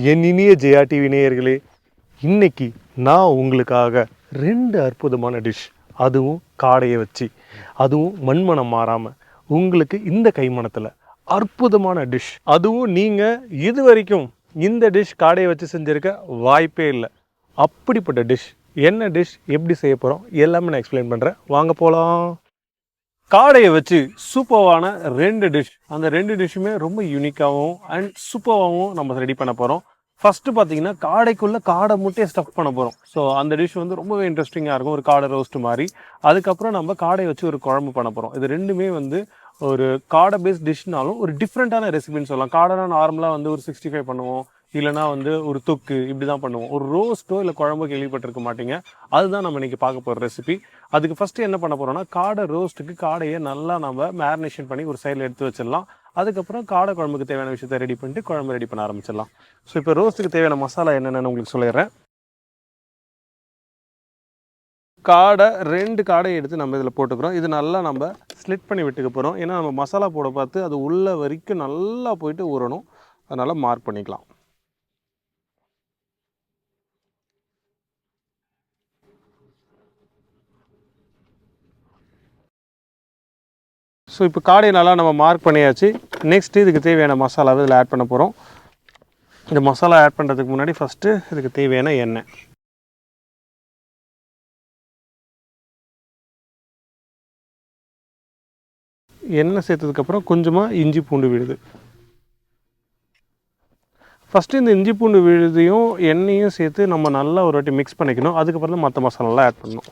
என் இனிய ஜெயா டிவி நேயர்களே, இன்னைக்கு நான் உங்களுக்காக 2 அற்புதமான டிஷ், அதுவும் காடையை வச்சு, அதுவும் மண்மனம் மாறாமல் உங்களுக்கு இந்த கைமணத்தில் அற்புதமான டிஷ். அதுவும் நீங்கள் இது வரைக்கும் இந்த டிஷ் காடையை வச்சு செஞ்சுருக்க வாய்ப்பே இல்லை. அப்படிப்பட்ட டிஷ். என்ன டிஷ், எப்படி செய்ய போகிறோம் எல்லாமே நான் எக்ஸ்பிளைன் பண்ணுறேன். வாங்க போகலாம். காடையை வச்சு சூப்பரான 2 டிஷ். அந்த 2 டிஷ்ஷுமே ரொம்ப யூனிக்காகவும் அண்ட் சூப்பராகவும் நம்ம ரெடி பண்ண போகிறோம். ஃபஸ்ட்டு பார்த்தீங்கன்னா காடைக்குள்ளே காடை முட்டையை ஸ்டஃப் பண்ண போகிறோம். ஸோ அந்த டிஷ் வந்து ரொம்பவே இன்ட்ரெஸ்டிங்காக இருக்கும், ஒரு காடை ரோஸ்ட் மாதிரி. அதுக்கப்புறம் நம்ம காடையை வச்சு ஒரு குழம்பு பண்ண போகிறோம். இது ரெண்டுமே வந்து ஒரு காடை பேஸ்ட் டிஷ்னாலும் ஒரு டிஃப்ரெண்ட்டான ரெசிபின்னு சொல்லலாம். காடைனா நார்மலாக வந்து ஒரு 65 பண்ணுவோம், இல்லைனா வந்து ஒரு தொக்கு இப்படி தான் பண்ணுவோம். ஒரு ரோஸ்ட்டோ இல்லை குழம்போ கேள்விப்பட்டிருக்க மாட்டீங்க. அதுதான் நம்ம இன்றைக்கி பார்க்க போகிற ரெசிபி. அதுக்கு ஃபஸ்ட்டு என்ன பண்ண போகிறோம்னா, காடை ரோஸ்ட்டுக்கு காடையை நல்லா நம்ம மேரினேஷன் பண்ணி ஒரு சைடில் எடுத்து வச்சிடலாம். அதுக்கப்புறம் காடை குழம்புக்கு தேவையான விஷயத்தை ரெடி பண்ணிட்டு குழம்பு ரெடி பண்ண ஆரம்பிச்சிடலாம். ஸோ இப்போ ரோஸ்ட்டுக்கு தேவையான மசாலா என்னென்னு உங்களுக்கு சொல்லிடுறேன். காடை 2 காடையை எடுத்து நம்ம இதில் போட்டுக்கிறோம். இது நல்லா நம்ம ஸ்லிட் பண்ணி விட்டுக்க போகிறோம். ஏன்னா நம்ம மசாலா போட பார்த்து அது உள்ள வரைக்கும் நல்லா போயிட்டு ஊறணும். அதனால் மார்க் பண்ணிக்கலாம். ஸோ இப்போ காடையை நல்லா நம்ம மார்க் பண்ணியாச்சு. நெக்ஸ்ட்டு இதுக்கு தேவையான மசாலாவை இதில் ஆட் பண்ண போகிறோம். இந்த மசாலா ஆட் பண்ணுறதுக்கு முன்னாடி ஃபஸ்ட்டு இதுக்கு தேவையான எண்ணெய். எண்ணெய் சேர்த்ததுக்கப்புறம் கொஞ்சமாக இஞ்சி பூண்டு விழுது. ஃபஸ்ட்டு இந்த இஞ்சி பூண்டு விழுதையும் எண்ணெயும் சேர்த்து நம்ம நல்லா ஒரு வாட்டி மிக்ஸ் பண்ணிக்கணும். அதுக்கப்புறம் தான் மற்ற மசாலாலாம் ஆட் பண்ணணும்.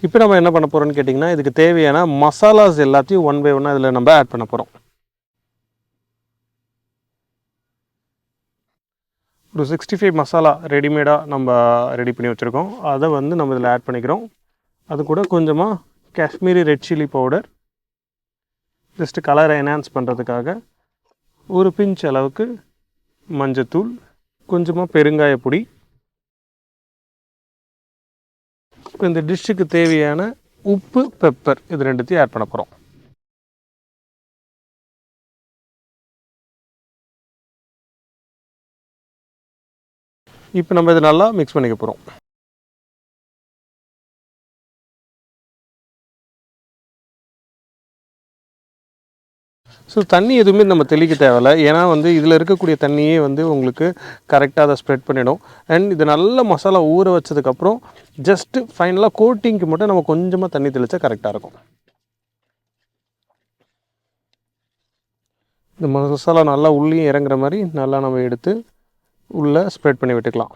இப்போ நம்ம என்ன பண்ண போகிறோம்னு கேட்டிங்கன்னா, இதுக்கு தேவையான மசாலாஸ் எல்லாத்தையும் ஒன் பை ஒன்னாக இதில் நம்ம ஆட் பண்ண போகிறோம். ஒரு 65 மசாலா ரெடிமேடாக நம்ம ரெடி பண்ணி வச்சுருக்கோம். அதை வந்து நம்ம இதில் ஆட் பண்ணிக்கிறோம். அது கூட கொஞ்சமாக Kashmiri red chilli powder, just கலரை என்ஹான்ஸ் பண்ணுறதுக்காக ஒரு பிஞ்ச் அளவுக்கு மஞ்சத்தூள், கொஞ்சமாக பெருங்காய பொடி. இப்போ இந்த டிஷ்ஷுக்கு தேவையான உப்பு, பெப்பர், இது ரெண்டுத்தையும் ஆட் பண்ண போகிறோம். இப்போ நம்ம இதை நல்லா மிக்ஸ் பண்ணிக்க போகிறோம். ஸோ தண்ணி எதுவுமே நம்ம தெளிக்க தேவையில்லை. ஏன்னா வந்து இதில் இருக்கக்கூடிய தண்ணியே வந்து உங்களுக்கு கரெக்டாக அதை ஸ்ப்ரெட் பண்ணிடும். அண்ட் இது நல்ல மசாலா ஊற வச்சதுக்கப்புறம் ஜஸ்ட்டு ஃபைனலாக கோட்டிங்க்கு மட்டும் நம்ம கொஞ்சமாக தண்ணி தெளித்தா கரெக்டாக இருக்கும். இந்த மசாலா நல்லா உள்ளேயும் இறங்குற மாதிரி நல்லா நம்ம எடுத்து உள்ளே ஸ்ப்ரெட் பண்ணி விட்டுக்கலாம்.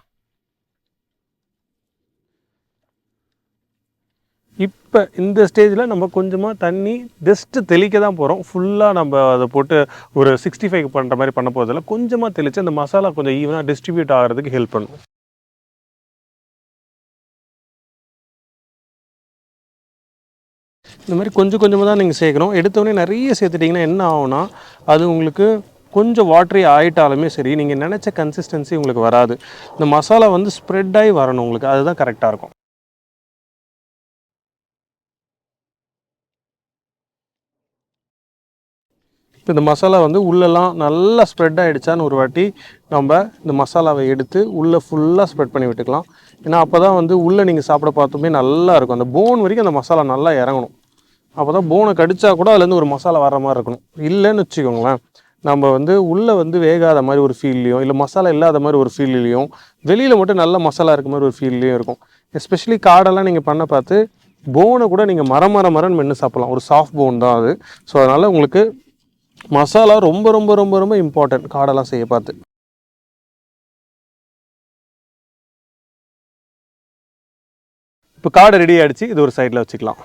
இப்போ இந்த ஸ்டேஜில் நம்ம கொஞ்சமாக தண்ணி ஜஸ்ட்டு தெளிக்க தான் போகிறோம். ஃபுல்லாக நம்ம அதை போட்டு ஒரு 65 பண்ணுற மாதிரி பண்ண போகிறதில்ல. கொஞ்சமாக தெளித்து அந்த மசாலா கொஞ்சம் ஈவனாக டிஸ்ட்ரிபியூட் ஆகிறதுக்கு ஹெல்ப் பண்ணும். இந்த மாதிரி கொஞ்சம் கொஞ்சமாக தான் நீங்கள் சேர்க்கணும். எடுத்தோடனே நிறைய சேர்த்துட்டிங்கன்னா என்ன ஆகும்னா, அது உங்களுக்கு கொஞ்சம் வாட்டரி ஆகிட்டாலுமே சரி, நீங்கள் நினச்ச கன்சிஸ்டன்சி உங்களுக்கு வராது. இந்த மசாலா வந்து ஸ்ப்ரெட் ஆகி வரணும் உங்களுக்கு, அதுதான் கரெக்டாக இருக்கும். இப்போ இந்த மசாலா வந்து உள்ளெல்லாம் நல்லா ஸ்ப்ரெட் ஆகிடுச்சான்னு ஒரு வாட்டி நம்ம இந்த மசாலாவை எடுத்து உள்ளே ஃபுல்லாக ஸ்ப்ரெட் பண்ணி விட்டுக்கலாம். ஏன்னா அப்போ தான் வந்து உள்ளே நீங்கள் சாப்பிட பார்த்துமே நல்லா இருக்கும். அந்த போன் வரைக்கும் அந்த மசாலா நல்லா இறங்கணும். அப்போ தான் போனை கடிச்சா கூட அதுலேருந்து ஒரு மசாலா வர மாதிரி இருக்கணும். இல்லைன்னு வச்சுக்கோங்களேன், நம்ம வந்து உள்ளே வந்து வேகாத மாதிரி ஒரு ஃபீல்லையும், இல்லை மசாலா இல்லாத மாதிரி ஒரு ஃபீல்லையும், வெளியில் மட்டும் நல்ல மசாலா இருக்க மாதிரி ஒரு ஃபீல்லையும் இருக்கும். எஸ்பெஷலி காடெல்லாம் நீங்கள் பண்ண பார்த்து போனை கூட நீங்கள் மரன்னு மென்று சாப்பிட்லாம். ஒரு சாஃப்ட் போன் தான் அது. ஸோ அதனால் உங்களுக்கு மசாலா ரொம்ப ரொம்ப ரொம்ப ரொம்ப இம்பார்ட்டன்ட் காடெல்லாம் செய்ய பார்த்து. இப்போ காடை ரெடி ஆகிடுச்சு, இது ஒரு சைடில் வச்சுக்கலாம்.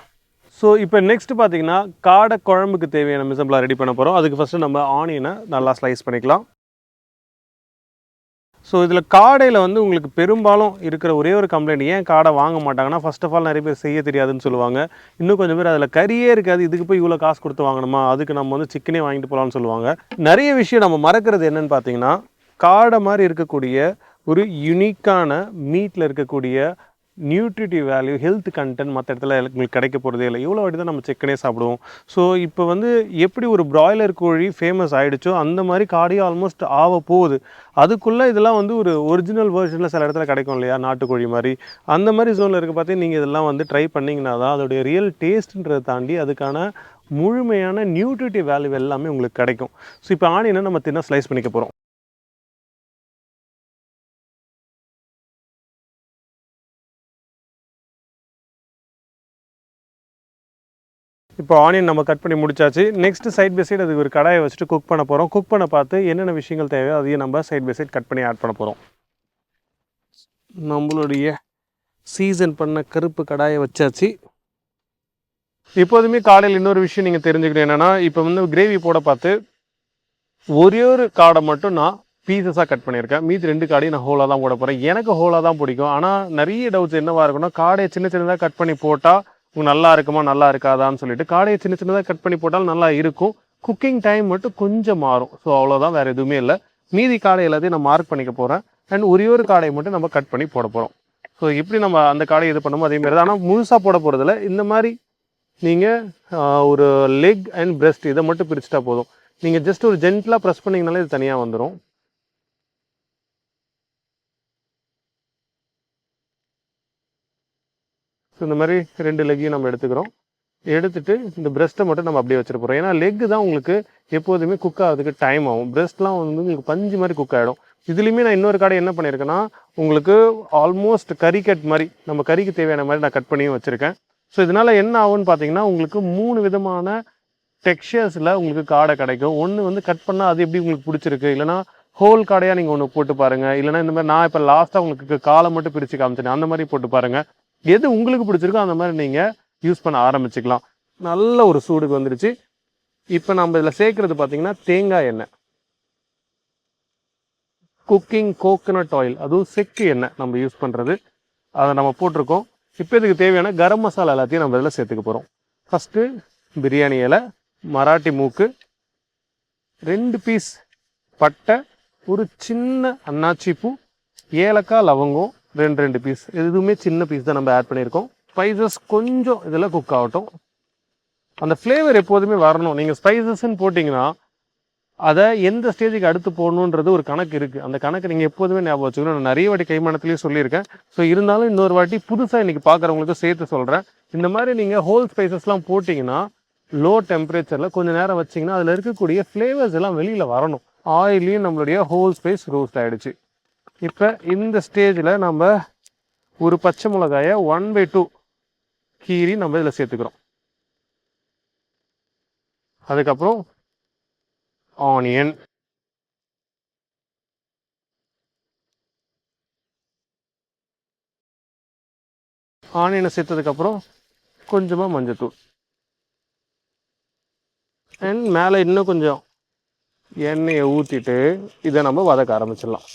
ஸோ இப்போ நெக்ஸ்ட் பார்த்தீங்கன்னா காடை குழம்புக்கு தேவையான மிசம்பலா ரெடி பண்ண போகிறோம். அதுக்கு ஃபஸ்ட்டு நம்ம ஆனியனை நல்லா ஸ்லைஸ் பண்ணிக்கலாம். ஸோ இதில் காடையில் வந்து உங்களுக்கு பெரும்பாலும் இருக்கிற ஒரே ஒரு கம்ப்ளைண்ட், ஏன் காடை வாங்க மாட்டாங்கன்னா, ஃபர்ஸ்ட் ஆஃப் ஆல் நிறைய பேர் செய்ய தெரியாதுன்னு சொல்லுவாங்க. இன்னும் கொஞ்சம் பேர் அதில் கறியே இருக்காது, இதுக்கு போய் இவ்வளோ காசு கொடுத்து வாங்கணுமா, அதுக்கு நம்ம வந்து சிக்கனே வாங்கிட்டு போகலான்னு சொல்லுவாங்க. நிறைய விஷயம் நம்ம மறக்கிறது என்னென்னு பார்த்தீங்கன்னா, காடை மாதிரி இருக்கக்கூடிய ஒரு யுனிக்கான மீட்டில் இருக்கக்கூடிய நியூட்ரிட்டிவ் வேல்யூ ஹெல்த் கண்டென்ட் மற்ற இடத்துல உங்களுக்கு கிடைக்க போகிறதே இல்லை. எவ்வளோ வாட்டி தான் நம்ம சிக்கனே சாப்பிடுவோம். ஸோ இப்போ வந்து எப்படி ஒரு பிராய்லர் கோழி ஃபேமஸ் ஆகிடுச்சோ அந்த மாதிரி காடியும் ஆல்மோஸ்ட் ஆக போகுது. அதுக்குள்ளே இதெல்லாம் வந்து ஒரு ஒரிஜினல் வேர்ஷனில் சில இடத்துல கிடைக்கும் இல்லையா, நாட்டுக்கோழி மாதிரி. அந்த மாதிரி ஜோனில் இருக்க பார்த்து நீங்கள் இதெல்லாம் வந்து ட்ரை பண்ணிங்கன்னா தான் அதோடைய ரியல் டேஸ்ட்டுன்றதை தாண்டி அதுக்கான முழுமையான நியூட்ரிட்டிவ் வேல்யூ எல்லாமே உங்களுக்கு கிடைக்கும். ஸோ இப்போ ஆனியனை நம்ம தின்னா ஸ்லைஸ் பண்ணிக்க போகிறோம். இப்போ ஆனியன் நம்ம கட் பண்ணி முடிச்சாச்சு. நெக்ஸ்ட் சைட் பை சைடு அதுக்கு ஒரு கடாயை வச்சுட்டு குக் பண்ண போகிறோம். குக் பண்ண பார்த்து என்னென்ன விஷயங்கள் தேவையோ அதையும் நம்ம சைட் பை சைட் கட் பண்ணி ஆட் பண்ண போகிறோம். நம்மளுடைய சீசன் பண்ண கருப்பு கடாயை வச்சாச்சு. இப்போதுமே காலையில் இன்னொரு விஷயம் நீங்கள் தெரிஞ்சுக்கணும் என்னென்னா, இப்போ வந்து கிரேவி போட பார்த்து ஒரே ஒரு காடை மட்டும் நான் பீசஸாக கட் பண்ணியிருக்கேன். மீதி 2 காடையும் நான் ஹோலாக தான் போட போகிறேன். எனக்கு ஹோலாக தான் பிடிக்கும். ஆனால் நிறைய டவுட்ஸ் என்னவாக இருக்குன்னா, காடையை சின்ன சின்னதாக கட் பண்ணி போட்டால் நல்லா இருக்குமா நல்லா இருக்காதான்னு சொல்லிட்டு காடையை சின்ன சின்னதாக கட் பண்ணி போட்டால் நல்லா இருக்கும். குக்கிங் டைம் மட்டும் கொஞ்சம் மாறும். ஸோ அவ்வளோதான், வேறு எதுவுமே இல்லை. மீதி காடை எல்லாத்தையும் நான் மார்க் பண்ணிக்க போகிறேன். அண்ட் ஒரே ஒரு காடையை மட்டும் நம்ம கட் பண்ணி போட போகிறோம். ஸோ எப்படி நம்ம அந்த காடையை இது பண்ணுமோ அதேமாரி தான். ஆனால் முழுசாக போட போகிறதில்ல. இந்த மாதிரி நீங்கள் ஒரு லெக் அண்ட் பிரெஸ்ட் இதை மட்டும் பிரிச்சுட்டா போதும். நீங்கள் ஜஸ்ட் ஒரு ஜென்டலாக ப்ரெஸ் பண்ணிங்கனாலே இது தனியாக வந்துடும். ஸோ இந்த மாதிரி 2 லெக்கையும் நம்ம எடுத்துக்கிறோம். எடுத்துகிட்டு இந்த பிரெஸ்ட்டை மட்டும் நம்ம அப்படியே வச்சுட்டு போகிறோம். ஏன்னா லெக்கு தான் உங்களுக்கு எப்போதுமே குக் ஆகிறதுக்கு டைம் ஆகும். பிரெஸ்ட்லாம் வந்து உங்களுக்கு பஞ்சு மாதிரி குக் ஆகிடும். இதுலேயுமே நான் இன்னொரு கடை என்ன பண்ணியிருக்கேன்னா, உங்களுக்கு ஆல்மோஸ்ட் கறி கட் மாதிரி நம்ம கறிக்கு தேவையான மாதிரி நான் கட் பண்ணியும் வச்சுருக்கேன். ஸோ இதனால் என்ன ஆகும்னு பார்த்தீங்கன்னா, உங்களுக்கு 3 விதமான டெக்ஸ்சர்ஸில் உங்களுக்கு காடை கிடைக்கும். ஒன்று வந்து கட் பண்ணால் அது எப்படி உங்களுக்கு பிடிச்சிருக்கு, இல்லைனா ஹோல் காடையாக நீங்கள் ஒன்று போட்டு பாருங்கள். இல்லைனா இந்த மாதிரி நான் இப்போ லாஸ்ட்டாக உங்களுக்கு காலை மட்டும் பிரித்து காமிச்சேன், அந்த மாதிரி போட்டு பாருங்கள். எது உங்களுக்கு பிடிச்சிருக்கோ அந்த மாதிரி நீங்கள் யூஸ் பண்ண ஆரம்பிச்சுக்கலாம். நல்ல ஒரு சூடுக்கு வந்துடுச்சு. இப்போ நம்ம இதில் சேர்க்குறது பார்த்தீங்கன்னா தேங்காய் எண்ணெய், குக்கிங் கோகோனட் ஆயில், அதுவும் செக்கு எண்ணெய் நம்ம யூஸ் பண்ணுறது. அதை நம்ம போட்டிருக்கோம். இப்போ இதுக்கு தேவையான கரம் மசாலா எல்லாத்தையும் நம்ம இதில் சேர்த்துக்க போகிறோம். ஃபஸ்ட்டு பிரியாணி இலை, மராட்டி மூக்கு, 2 பீஸ் பட்டை, ஒரு சின்ன அன்னாச்சி பூ, ஏலக்காய், லவங்கம் 2 பீஸ். எதுவுமே சின்ன பீஸ் தான் நம்ம ஆட் பண்ணியிருக்கோம். ஸ்பைசஸ் கொஞ்சம் இதில் குக் ஆகட்டும். அந்த ஃப்ளேவர் எப்போதுமே வரணும். நீங்கள் ஸ்பைசஸ்ன்னு போட்டிங்கன்னா அதை எந்த ஸ்டேஜுக்கு அடுத்து போடணுன்றது ஒரு கணக்கு இருக்குது. அந்த கணக்கு நீங்கள் எப்போதுமே ஞாபகம் வச்சுக்கணும். நான் நிறைய வாட்டி கைமானத்துலேயும் சொல்லியிருக்கேன். ஸோ இருந்தாலும் இன்னொரு வாட்டி புதுசாக இன்றைக்கி பார்க்குறவங்களுக்கு சேர்த்து சொல்கிறேன். இந்த மாதிரி நீங்கள் ஹோல் ஸ்பைசஸ்லாம் போட்டிங்கன்னா லோ டெம்பரேச்சரில் கொஞ்சம் நேரம் வச்சிங்கன்னா அதில் இருக்கக்கூடிய ஃப்ளேவர்ஸ் எல்லாம் வெளியில் வரணும். ஆயிலையும் நம்மளுடைய ஹோல் ஸ்பைஸ் ரோஸ்ட் ஆகிடுச்சு. இப்போ இந்த ஸ்டேஜில் நம்ம ஒரு பச்சை மிளகாயை 1/2 கீரி நம்ம இதில் சேர்த்துக்கிறோம். அதுக்கப்புறம் ஆனியன், ஆனியனை சேர்த்ததுக்கப்புறம் கொஞ்சமாக மஞ்சத்தூள் அண்ட் மேலே இன்னும் கொஞ்சம் எண்ணெயை ஊற்றிட்டு இதை நம்ம வதக்க ஆரம்பிச்சிடலாம்.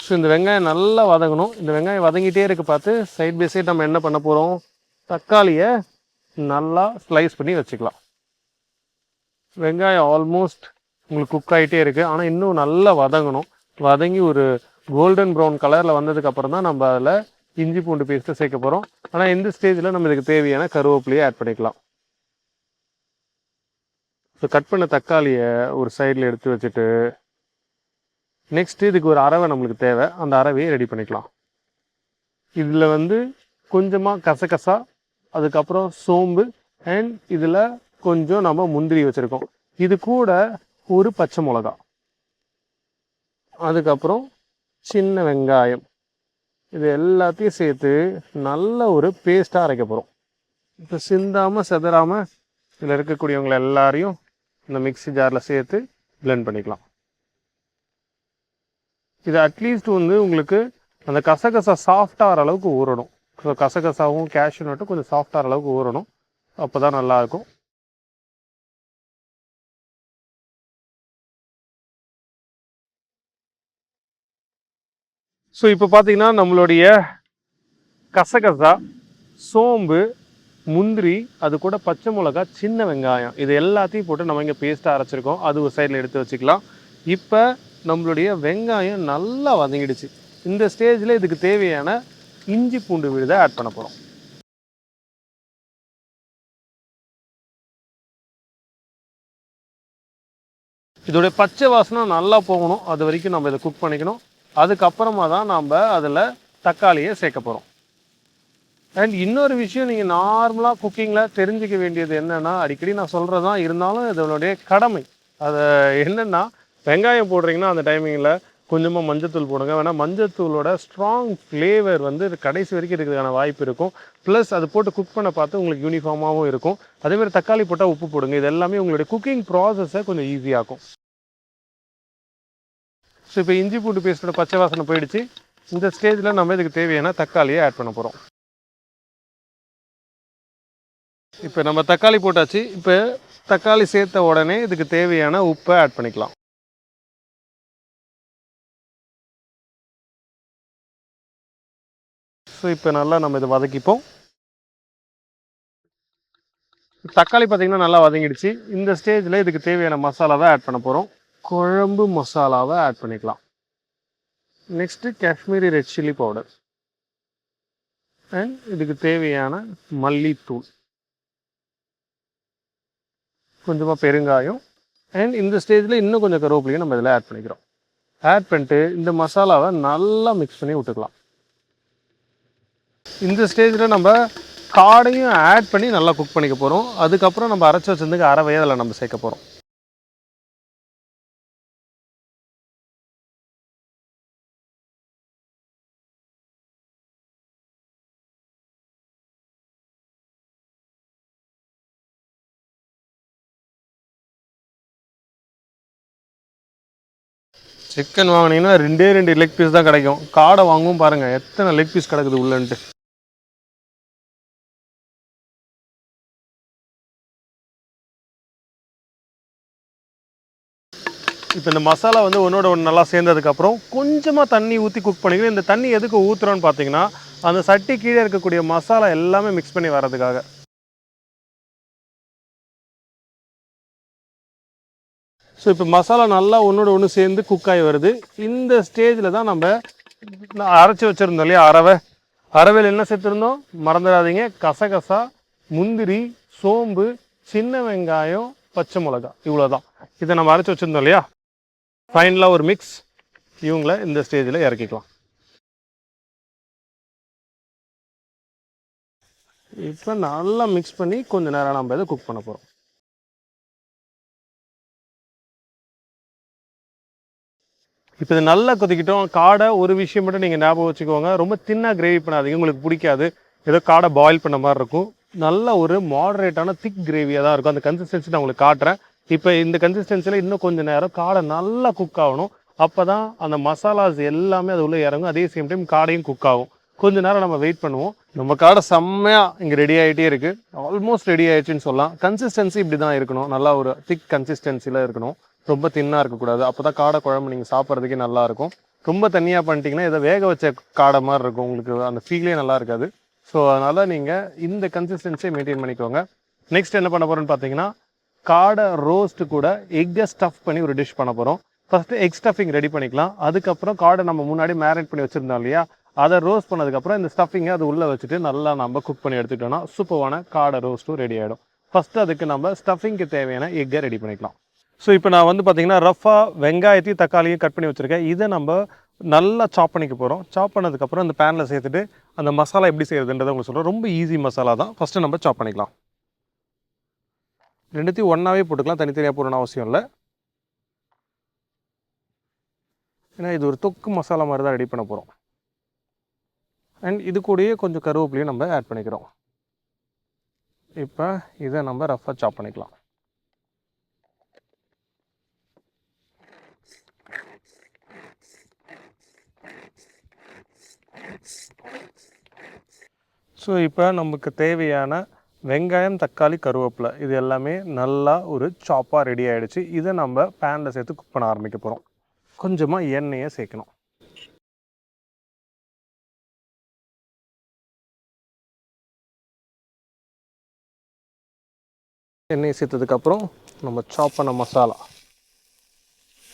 ஸோ இந்த வெங்காயம் நல்லா வதங்கணும். இந்த வெங்காயம் வதங்கிட்டே இருக்க பார்த்து சைட் பை சைட் நம்ம என்ன பண்ண போகிறோம், தக்காளியை நல்லா ஸ்லைஸ் பண்ணி வச்சுக்கலாம். வெங்காயம் ஆல்மோஸ்ட் உங்களுக்கு குக் ஆகிட்டே இருக்குது. ஆனால் இன்னும் நல்லா வதங்கணும். வதங்கி ஒரு கோல்டன் ப்ரௌன் கலரில் வந்ததுக்கப்புறம் தான் நம்ம அதில் இஞ்சி பூண்டு பேஸ்ட்டு சேர்க்க போகிறோம். ஆனால் இந்த ஸ்டேஜில் நம்ம இதுக்கு தேவையான கருவேப்பிலையை ஆட் பண்ணிக்கலாம். ஸோ கட் பண்ண தக்காளியை ஒரு சைடில் எடுத்து வச்சுட்டு நெக்ஸ்ட்டு இதுக்கு ஒரு அரவை நம்மளுக்கு தேவை. அந்த அரவையை ரெடி பண்ணிக்கலாம். இதில் வந்து கொஞ்சமாக கசகசா, அதுக்கப்புறம் சோம்பு அண்ட் இதில் கொஞ்சம் நம்ம முந்திரி வச்சுருக்கோம். இது கூட ஒரு பச்சை மிளகா, அதுக்கப்புறம் சின்ன வெங்காயம், இது எல்லாத்தையும் சேர்த்து நல்ல ஒரு பேஸ்ட்டாக அரைக்க போகிறோம். இப்போ சிந்தாமல் செதறாமல் இதில் இருக்கக்கூடியவங்களை எல்லாரையும் இந்த மிக்ஸி ஜாரில் சேர்த்து பிளெண்ட் பண்ணிக்கலாம். இது அட்லீஸ்ட் வந்து உங்களுக்கு அந்த கசகசா சாஃப்டாகிற அளவுக்கு ஊறணும். ஸோ கசகசாவும் கேஷ்யூ நட்டும் கொஞ்சம் சாஃப்டாகிற அளவுக்கு ஊறணும். அப்போ தான் நல்லாயிருக்கும். ஸோ இப்போ பார்த்தீங்கன்னா நம்மளுடைய கசகசா, சோம்பு, முந்திரி, அது கூட பச்சை மிளகா, சின்ன வெங்காயம், இது எல்லாத்தையும் போட்டு நம்ம இங்கே பேஸ்ட்டாக அரைச்சிருக்கோம். அது ஒரு சைடில் எடுத்து வச்சுக்கலாம். இப்போ நம்மளுடைய வெங்காயம் நல்லா வதங்கிடுச்சு. இந்த ஸ்டேஜில் இதுக்கு தேவையான இஞ்சி பூண்டு விழுதை ஆட் பண்ண போகிறோம். இதோடைய பச்சை வாசனை நல்லா போகணும், அது வரைக்கும் நம்ம இதை குக் பண்ணிக்கணும். அதுக்கப்புறமா தான் நம்ம அதில் தக்காளியை சேர்க்க போகிறோம். அண்ட் இன்னொரு விஷயம், நீங்கள் நார்மலாக குக்கிங்கில் தெரிஞ்சிக்க வேண்டியது என்னென்னா, அடிக்கடி நான் சொல்கிறது தான், இருந்தாலும் இதனுடைய கடமை. அதை என்னென்னா, வெங்காயம் போடுறீங்கன்னா அந்த டைமிங்கில் கொஞ்சமாக மஞ்சத்தூள் போடுங்க. வேணால் மஞ்சத்தூளோட ஸ்ட்ராங் ஃப்ளேவர் வந்து கடைசி வரைக்கும் இருக்கிறதுக்கான வாய்ப்பு இருக்கும். ப்ளஸ் அது போட்டு குக் பண்ண பார்த்து உங்களுக்கு யூனிஃபார்மாகவும் இருக்கும். அதேமாதிரி தக்காளி போட்டால் உப்பு போடுங்க. இது எல்லாமே உங்களுடைய குக்கிங் ப்ராசஸை கொஞ்சம் ஈஸியாகும். ஸோ இப்போ இஞ்சி பூண்டு பேஸ்ட்டோட பச்சை வாசனை போயிடுச்சு. இந்த ஸ்டேஜில் நம்ம இதுக்கு தேவையான தக்காளியை ஆட் பண்ண போகிறோம். இப்போ நம்ம தக்காளி போட்டாச்சு. இப்போ தக்காளி சேர்த்த உடனே இதுக்கு தேவையான உப்பை ஆட் பண்ணிக்கலாம். ஸோ இப்போ நல்லா நம்ம இதை வதக்கிப்போம். தக்காளி பார்த்திங்கன்னா நல்லா வதங்கிடுச்சு. இந்த ஸ்டேஜில் இதுக்கு தேவையான மசாலாவை ஆட் பண்ண போகிறோம். குழம்பு மசாலாவை ஆட் பண்ணிக்கலாம். Next Kashmiri red chilli powder and இதுக்கு தேவையான மல்லித்தூள், கொஞ்சமாக பெருங்காயம் அண்ட் இந்த ஸ்டேஜில் இன்னும் கொஞ்சம் கருவேப்பிலையும் நம்ம இதில் ஆட் பண்ணிக்கிறோம். ஆட் பண்ணிட்டு இந்த மசாலாவை நல்லா மிக்ஸ் பண்ணி விட்டுக்கலாம். இந்த ஸ்டேஜில் நம்ம காடையும் ஆட் பண்ணி நல்லா குக் பண்ணிக்க போகிறோம். அதுக்கப்புறம் நம்ம அரைச்சி வச்சிருந்துக்கு அரவையை அதில் நம்ம சேர்க்க போகிறோம். சிக்கன் வாங்கினீங்கன்னா 2 லெக் பீஸ் தான் கிடைக்கும். காடை வாங்கவும் பாருங்கள் எத்தனை லெக் பீஸ் கிடக்குது உள்ளன்ட்டு. இப்போ இந்த மசாலா வந்து ஒன்றோட ஒன்று நல்லா சேர்ந்ததுக்கப்புறம் கொஞ்சமாக தண்ணி ஊற்றி குக் பண்ணிக்கணும். இந்த தண்ணி எதுக்கு ஊற்றுறோன்னு பார்த்தீங்கன்னா, அந்த சட்டி கீழே இருக்கக்கூடிய மசாலா எல்லாமே மிக்ஸ் பண்ணி வர்றதுக்காக. ஸோ இப்போ மசாலா நல்லா ஒன்றோட ஒன்று சேர்ந்து குக்காகி வருது. இந்த ஸ்டேஜில் தான் நம்ம அரைச்சி வச்சுருந்தோம் இல்லையா அரவையில் என்ன சேர்த்துருந்தோம் மறந்துடாதீங்க. கசகசா, முந்திரி, சோம்பு, சின்ன வெங்காயம், பச்சை மிளகா, இவ்வளோ தான். இதை நம்ம அரைச்சி வச்சுருந்தோம் இல்லையா. ஃபைனலாக ஒரு மிக்ஸ். இவங்கள இந்த ஸ்டேஜில் இறக்கிக்கலாம். இப்போ நல்லா மிக்ஸ் பண்ணி கொஞ்சம் நேரம் நம்ம இதை குக் பண்ண போகிறோம். இப்போ இது நல்லா கொதிக்கிட்டோம். காடை ஒரு விஷயம் மட்டும் நீங்கள் ஞாபகம் வச்சுக்கோங்க, ரொம்ப தின்னாக கிரேவி பண்ணாதீங்க, உங்களுக்கு பிடிக்காது. ஏதோ காடை பாயில் பண்ண மாதிரி இருக்கும். நல்ல ஒரு மாடரேட்டான திக் கிரேவியாக தான் இருக்கும். அந்த கன்சிஸ்டன்சி நான் உங்களுக்கு காட்டுறேன். இப்போ இந்த கன்சிஸ்டன்சியில் இன்னும் கொஞ்சம் நேரம் காடை நல்லா குக் ஆகணும். அப்போ தான் அந்த மசாலாஸ் எல்லாமே அது உள்ளே இறங்கும். அதே சேம் டைம் காடையும் குக் ஆகும். கொஞ்சம் நேரம் நம்ம வெயிட் பண்ணுவோம். நம்ம காடை செம்மையாக இங்கே ரெடி ஆகிட்டே இருக்குது. ஆல்மோஸ்ட் ரெடி ஆகிடுச்சின்னு சொல்லலாம். கன்சிஸ்டன்சி இப்படி தான் இருக்கணும். நல்லா ஒரு திக் கன்சிஸ்டன்சியில் இருக்கணும். ரொம்ப தின்னாக இருக்கக்கூடாது. அப்போ தான் காடை குழம்பு நீங்கள் சாப்பிட்றதுக்கே நல்லாயிருக்கும். ரொம்ப தண்ணியாக பண்ணிட்டீங்கன்னா இதை வேக வச்ச காடை மாதிரி இருக்கும். உங்களுக்கு அந்த ஃபீலே நல்லா இருக்காது. ஸோ அதனால் நீங்கள் இந்த கன்சிஸ்டன்சியை மெயின்டைன் பண்ணிக்கோங்க. நெக்ஸ்ட் என்ன பண்ண போகிறோன்னு பார்த்தீங்கன்னா, காடை ரோஸ்ட்டு கூட எக்கை ஸ்டஃப் பண்ணி ஒரு டிஷ் பண்ண போகிறோம். ஃபஸ்ட்டு எக் ஸ்டஃபிங் ரெடி பண்ணிக்கலாம். அதுக்கப்புறம் காடை நம்ம முன்னாடி மேரினேட் பண்ணி வச்சுருந்தோம் இல்லையா, அதை ரோஸ்ட் பண்ணதுக்கப்புறம் இந்த ஸ்டஃபிங்கை அது உள்ளே வச்சுட்டு நல்லா நம்ம குக் பண்ணி எடுத்துக்கிட்டோம்னா சூப்பரான காடை ரோஸ்ட்டும் ரெடி ஆகிடும். ஃபஸ்ட்டு அதுக்கு நம்ம ஸ்டஃபிங்க்கு தேவையான எக்கை ரெடி பண்ணிக்கலாம். ஸோ இப்போ நான் வந்து பார்த்திங்கன்னா ரஃபாக வெங்காயத்தையும் தக்காளியும் கட் பண்ணி வச்சுருக்கேன். இதை நம்ம நல்லா சாப் பண்ணிக்க போகிறோம். சாப் பண்ணதுக்கப்புறம் இந்த பேனில் சேர்த்துட்டு அந்த மசாலா எப்படி செய்யறதுன்றதை உங்களுக்கு சொல்கிறேன். ரொம்ப ஈஸி மசாலா தான். ஃபஸ்ட்டு நம்ம சாப் பண்ணிக்கலாம். ரெண்டுத்தையும் ஒன்றாவே போட்டுக்கலாம், தனித்தனியாக போடணும்னு அவசியம் இல்லை. ஏன்னா இது ஒரு தொக்கு மசாலா மாதிரி தான் ரெடி பண்ண போகிறோம். அண்ட் இது கூடயே கொஞ்சம் கருவேப்பிலையும் நம்ம ஆட் பண்ணிக்கிறோம். இப்போ இதை நம்ம ரஃபாக சாப் பண்ணிக்கலாம். ஸோ இப்போ நமக்கு தேவையான வெங்காயம், தக்காளி, கருவேப்பிலை இது எல்லாமே நல்லா ஒரு சாப்பாக ரெடி ஆகிடுச்சு. இதை நம்ம பேனில் சேர்த்து குக் பண்ண ஆரம்பிக்க போகிறோம். கொஞ்சமாக எண்ணெயை சேர்க்கணும். எண்ணெயை சேர்த்ததுக்கப்புறம் நம்ம சாப் பண்ண மசாலா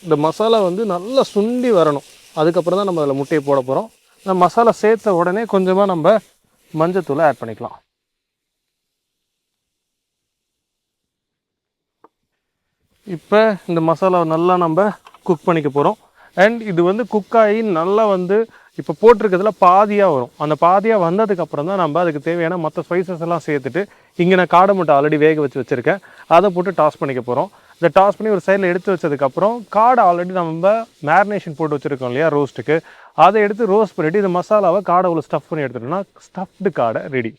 இந்த மசாலா வந்து நல்லா சுண்டி வரணும். அதுக்கப்புறம் தான் நம்ம அதில் முட்டையை போட போகிறோம். இந்த மசாலா சேர்த்த உடனே கொஞ்சமாக நம்ம மஞ்சத்தூளை ஆட் பண்ணிக்கலாம். இப்போ இந்த மசாலாவை நல்லா நம்ம குக் பண்ணிக்க போகிறோம். அண்ட் இது வந்து குக் ஆகி நல்லா வந்து இப்போ போட்டிருக்கிறதுல பாதியாக வரும். அந்த பாதியாக வந்ததுக்கப்புறம் தான் நம்ம அதுக்கு தேவையான மற்ற ஸ்பைசஸ் எல்லாம் சேர்த்துட்டு, இங்கே நான் காடை முட்டை ஆல்ரெடி வேக வச்சு வச்சுருக்கேன், அதை போட்டு டாஸ் பண்ணிக்க போகிறோம். இதை டாஸ் பண்ணி ஒரு சைடில் எடுத்து வச்சதுக்கப்புறம் காடை ஆல்ரெடி நம்ம மேரினேஷன் போட்டு வச்சுருக்கோம் இல்லையா ரோஸ்ட்டுக்கு, அதை எடுத்து ரோஸ்ட் பண்ணிவிட்டு இந்த மசாலாவை காடை உள்ள ஸ்டஃப் பண்ணி எடுத்துட்டோம்னா ஸ்டஃப்டு காடை ரெடி.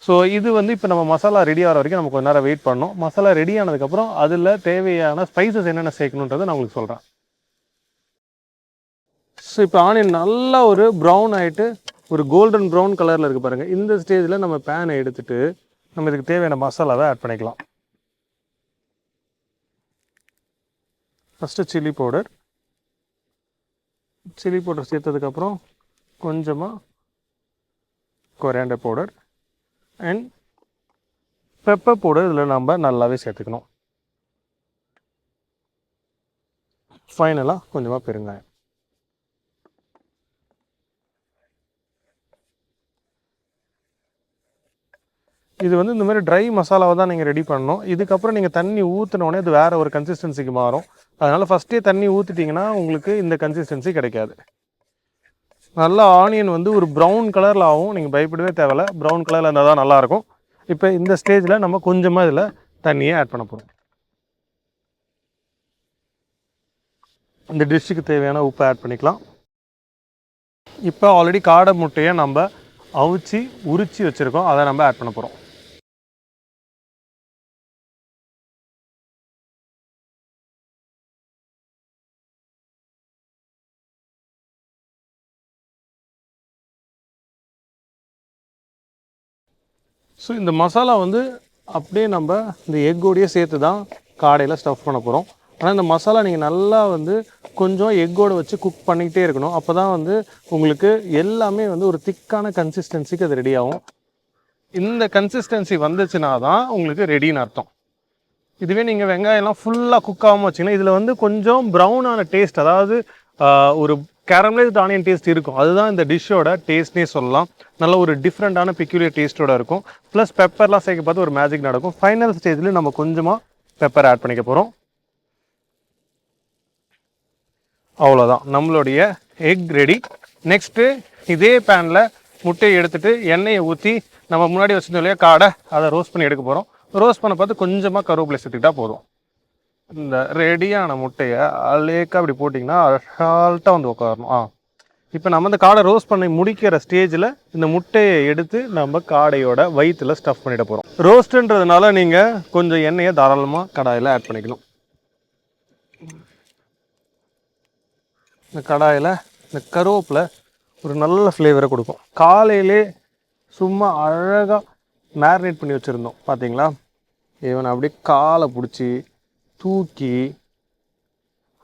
ஸோ இது வந்து இப்போ நம்ம மசாலா ரெடி ஆகிற வரைக்கும் நம்ம கொஞ்சம் நேரம் வெயிட் பண்ணோம். மசாலா ரெடி ஆனதுக்கப்புறம் அதில் தேவையான ஸ்பைசஸ் என்னென்ன சேர்க்கணுன்றதை நான் உங்களுக்கு சொல்கிறேன். ஸோ இப்போ ஆனியன் நல்லா ஒரு ப்ரௌன் ஆகிட்டு ஒரு கோல்டன் ப்ரௌன் கலரில் இருக்குது பாருங்கள். இந்த ஸ்டேஜில் நம்ம பேனை எடுத்துகிட்டு நம்ம இதுக்கு தேவையான மசாலாவை ஆட் பண்ணிக்கலாம். ஃபஸ்ட்டு சில்லி பவுடர் சேர்த்ததுக்கப்புறம் கொஞ்சமாக coriander powder and pepper powder இதில் நம்ம நல்லாவே சேர்த்துக்கணும். ஃபைனலாக கொஞ்சமாக பெருங்காயம். இது வந்து இந்த மாதிரி ட்ரை மசாலாவை தான் நீங்கள் ரெடி பண்ணணும். இதுக்கப்புறம் நீங்கள் தண்ணி ஊற்றினோடனே அது வேறு ஒரு கன்சிஸ்டன்சிக்கு மாறும். அதனால் ஃபஸ்ட்டே தண்ணி ஊற்றிட்டிங்கன்னா உங்களுக்கு இந்த கன்சிஸ்டன்சி கிடைக்காது. நல்லா ஆனியன் வந்து ஒரு ப்ரௌன் கலரில் ஆகும். நீங்கள் பயப்படவே தேவையில்ல, ப்ரௌன் கலரில் இருந்தால் தான் நல்லாயிருக்கும். இப்போ இந்த ஸ்டேஜில் நம்ம கொஞ்சமாக இதில் தண்ணியை ஆட் பண்ண போகிறோம். இந்த டிஷ்ஷுக்கு தேவையான உப்பை ஆட் பண்ணிக்கலாம். இப்போ ஆல்ரெடி காடை முட்டையை நம்ம அவிச்சு உரித்து வச்சுருக்கோம், அதை நம்ம ஆட் பண்ண போகிறோம். ஸோ இந்த மசாலா வந்து அப்படியே நம்ம இந்த எக்கோடையே சேர்த்து தான் காடையில் ஸ்டஃப் பண்ண போகிறோம். ஆனால் இந்த மசாலா நீங்கள் நல்லா வந்து கொஞ்சம் எக்கோடு வச்சு குக் பண்ணிக்கிட்டே இருக்கணும். அப்போ தான் வந்து உங்களுக்கு எல்லாமே வந்து ஒரு திக்கான கன்சிஸ்டன்சிக்கு அது ரெடி ஆகும். இந்த கன்சிஸ்டன்சி வந்துச்சுன்னா தான் உங்களுக்கு ரெடின்னு அர்த்தம். இதுவே நீங்கள் வெங்காயம்லாம் ஃபுல்லாக குக் ஆகாமல் வச்சிங்கன்னா இதில் வந்து கொஞ்சம் ப்ரௌனான டேஸ்ட், அதாவது ஒரு கேரமலைஸ்ட் ஆனியன் டேஸ்ட் இருக்கும். அதுதான் இந்த டிஷ்ஷோட டேஸ்ட்னே சொல்லலாம். நல்ல ஒரு டிஃப்ரெண்ட்டான பெக்யூலியர் டேஸ்ட்டோட இருக்கும். ப்ளஸ் பெப்பர்லாம் சேர்க்க பார்த்து ஒரு மேஜிக் நடக்கும். ஃபைனல் ஸ்டேஜில் நம்ம கொஞ்சமாக பெப்பர் ஆட் பண்ணிக்க போகிறோம். அவ்வளோதான், நம்மளுடைய எக் ரெடி. நெக்ஸ்ட்டு இதே பேனில் முட்டையை எடுத்துகிட்டு எண்ணெயை ஊற்றி நம்ம முன்னாடி வச்சுருந்தோம் இல்லையா காடை, அதை ரோஸ்ட் பண்ணி எடுக்க போகிறோம். ரோஸ்ட் பண்ண பார்த்து கொஞ்சமாக கருவேப்பிலை சேர்த்துக்கிட்டா போதும். இந்த ரெடியான முட்டையை அலேக்காக அப்படி போட்டிங்கன்னா அசால்ட்டாக வந்து உட்காரணும். இப்போ நம்ம இந்த காடை ரோஸ்ட் பண்ணி முடிக்கிற ஸ்டேஜில் இந்த முட்டையை எடுத்து நம்ம காடையோட வயிற்றில் ஸ்டஃப் பண்ணிட போகிறோம். ரோஸ்ட்டுன்றதுனால நீங்கள் கொஞ்சம் எண்ணெயை தாராளமாக கடாயில் ஆட் பண்ணிக்கணும். இந்த கடாயில் இந்த கருவேப்பிலை ஒரு நல்ல ஃப்ளேவரை கொடுக்கும். காலையிலே சும்மா அழகாக மேரினேட் பண்ணி வச்சுருந்தோம் பார்த்தீங்களா, இவனை அப்படியே காலை பிடிச்சி தூக்கி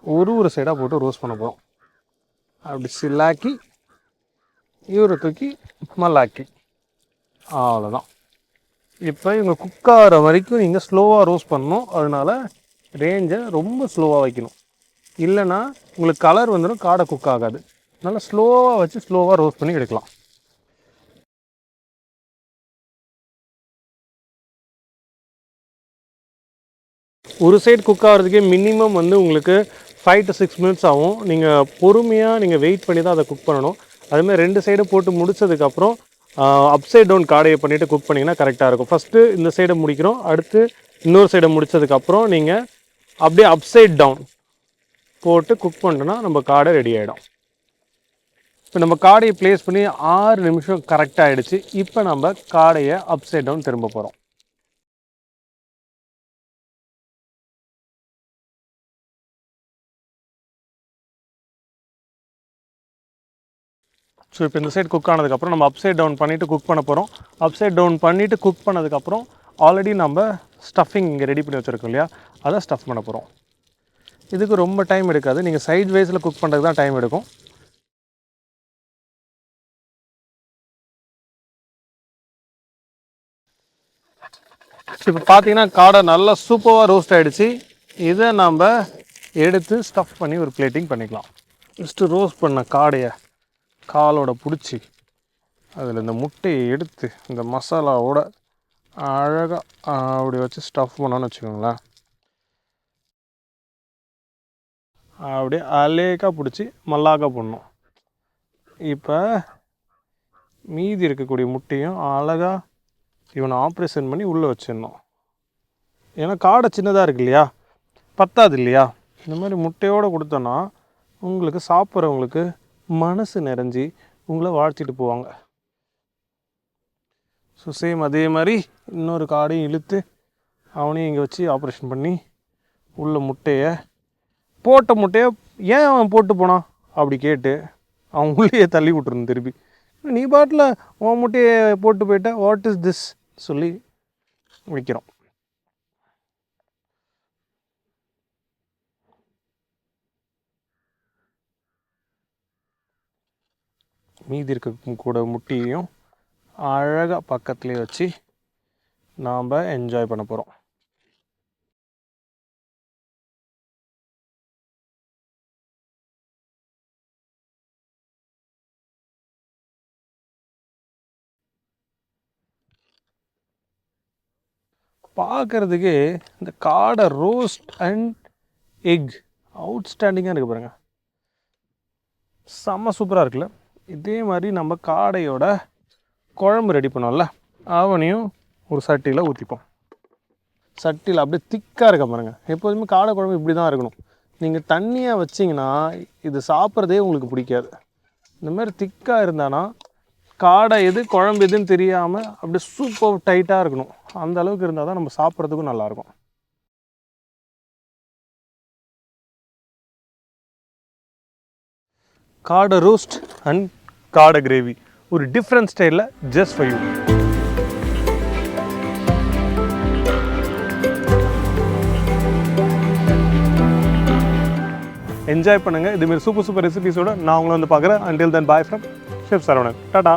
ஒரு சைடாக போட்டு ரோஸ்ட் பண்ண போகிறோம். அப்படி சில்லாக்கி இவரை தூக்கி மல்லாக்கி, அவ்வளோதான். இப்போ இவங்க குக் ஆகிற வரைக்கும் நீங்கள் ஸ்லோவாக ரோஸ்ட் பண்ணணும். அதனால் ரேஞ்சை ரொம்ப ஸ்லோவாக வைக்கணும், இல்லைன்னா உங்களுக்கு கலர் வந்துடும், காடை குக் ஆகாது. நல்லா ஸ்லோவாக வச்சு ஸ்லோவாக ரோஸ்ட் பண்ணி எடுக்கலாம். ஒரு சைடு குக் ஆகிறதுக்கே மினிமம் வந்து உங்களுக்கு 5 to 6 minutes ஆகும். நீங்கள் பொறுமையாக நீங்கள் வெயிட் பண்ணி தான் அதை குக் பண்ணணும். அதுமாதிரி 2 சைடு போட்டு முடித்ததுக்கப்புறம் அப்சைட் டவுன் காடையை பண்ணிவிட்டு குக் பண்ணிங்கன்னா கரெக்டாக இருக்கும். ஃபஸ்ட்டு இந்த சைடை முடிக்கிறோம், அடுத்து இன்னொரு சைடை முடித்ததுக்கப்புறம் நீங்கள் அப்படியே அப்சைட் டவுன் போட்டு குக் பண்ணிட்டோன்னா நம்ம காடை ரெடி ஆகிடும். இப்போ நம்ம காடையை ப்ளேஸ் பண்ணி 6 நிமிஷம் கரெக்டாக ஆகிடுச்சு. இப்போ நம்ம காடையை அப்சைட் டவுன் திரும்ப போகிறோம். ஸோ இப்போ இந்த சைடு குக் ஆனதுக்கப்புறம் நம்ம அப்சைட் டவுன் பண்ணிவிட்டு குக் பண்ண போகிறோம். அப்சைட் டவுன் பண்ணிவிட்டு குக் பண்ணதுக்கப்புறம் ஆல்ரெடி நம்ம ஸ்டஃபிங் இங்கே ரெடி பண்ணி வச்சுருக்கோம் இல்லையா, அதை ஸ்டஃப் பண்ண போகிறோம். இதுக்கு ரொம்ப டைம் எடுக்காது, நீங்கள் சைட் வைஸில் குக் பண்ணுறதுக்கு தான் டைம் எடுக்கும். இப்போ பார்த்தீங்கன்னா காடை நல்லா சூப்பராக ரோஸ்ட் ஆகிடுச்சு. இதை நம்ம எடுத்து ஸ்டஃப் பண்ணி ஒரு பிளேட்டிங் பண்ணிக்கலாம். ஃபஸ்ட்டு ரோஸ்ட் பண்ண காடையை காலோட பிடிச்சி அதில் இந்த முட்டையை எடுத்து இந்த மசாலாவோட அழகாக அப்படி வச்சு ஸ்டஃப் பண்ணோன்னு வச்சுக்கோங்களேன். அப்படியே அலேக்காக பிடிச்சி மல்லாக்கா பண்ணணும். இப்போ மீதி இருக்கக்கூடிய முட்டையும் அழகாக இவனை ஆப்ரேஷன் பண்ணி உள்ளே வச்சிடணும். ஏன்னா காடை சின்னதாக இருக்கு இல்லையா, பத்தாது இல்லையா. இந்த மாதிரி முட்டையோடு கொடுத்தோன்னா உங்களுக்கு சாப்பிட்றவங்களுக்கு மனசு நிறைஞ்சி உங்களை வாழ்த்திட்டு போவாங்க. ஸோ சேம் அதே மாதிரி இன்னொரு காடையும் இழுத்து அவனையும் இங்கே வச்சு ஆப்ரேஷன் பண்ணி உள்ள முட்டையை போட்ட முட்டையை ஏன் அவன் போட்டு போனான் அப்படி கேட்டு அவன் உள்ளேயே தள்ளி விட்டுருணும். திருப்பி நீ பாட்டில் உன் முட்டையை போட்டு போயிட்ட, வாட் இஸ் திஸ் சொல்லி வைக்கிறோம். மீதி இருக்க கூட முட்டையையும் அழகாக பக்கத்துலேயே வச்சு நாம் என்ஜாய் பண்ண போகிறோம். பார்க்குறதுக்கு இந்த காடை ரோஸ்ட் அண்ட் எக் அவுட்ஸ்டாண்டிங்காக இருக்குது பாருங்கள். செம்ம சூப்பராக இருக்குல்ல. இதே மாதிரி நம்ம காடையோட குழம்பு ரெடி பண்ணோம்ல, அவனையும் ஒரு சட்டியில் ஊற்றிப்போம். சட்டியில் அப்படியே திக்காக இருக்க பாருங்கள். எப்போதுமே காடை குழம்பு இப்படி தான் இருக்கணும். நீங்கள் தண்ணியாக வச்சிங்கன்னா இது சாப்பிட்றதே உங்களுக்கு பிடிக்காது. இந்த மாதிரி திக்காக இருந்தானா காடை எது குழம்பு எதுன்னு தெரியாமல் அப்படியே சூப்பர் டைட்டாக இருக்கணும். அந்த அளவுக்கு இருந்தால் தான் நம்ம சாப்பிட்றதுக்கும் நல்லாயிருக்கும். காடை ரோஸ்ட் அண்ட் காடை கிரேவி ஒரு டிஃப்ரெண்ட் ஸ்டைலில் ஜஸ்ட் ஃபார் யூ. என்ஜாய் பண்ணுங்கள். இதுமாரி சூப்பர் ரெசிபீஸோடு நான் உங்களை வந்து பார்க்குறேன். Until then bye from chef Saravanan. Tata.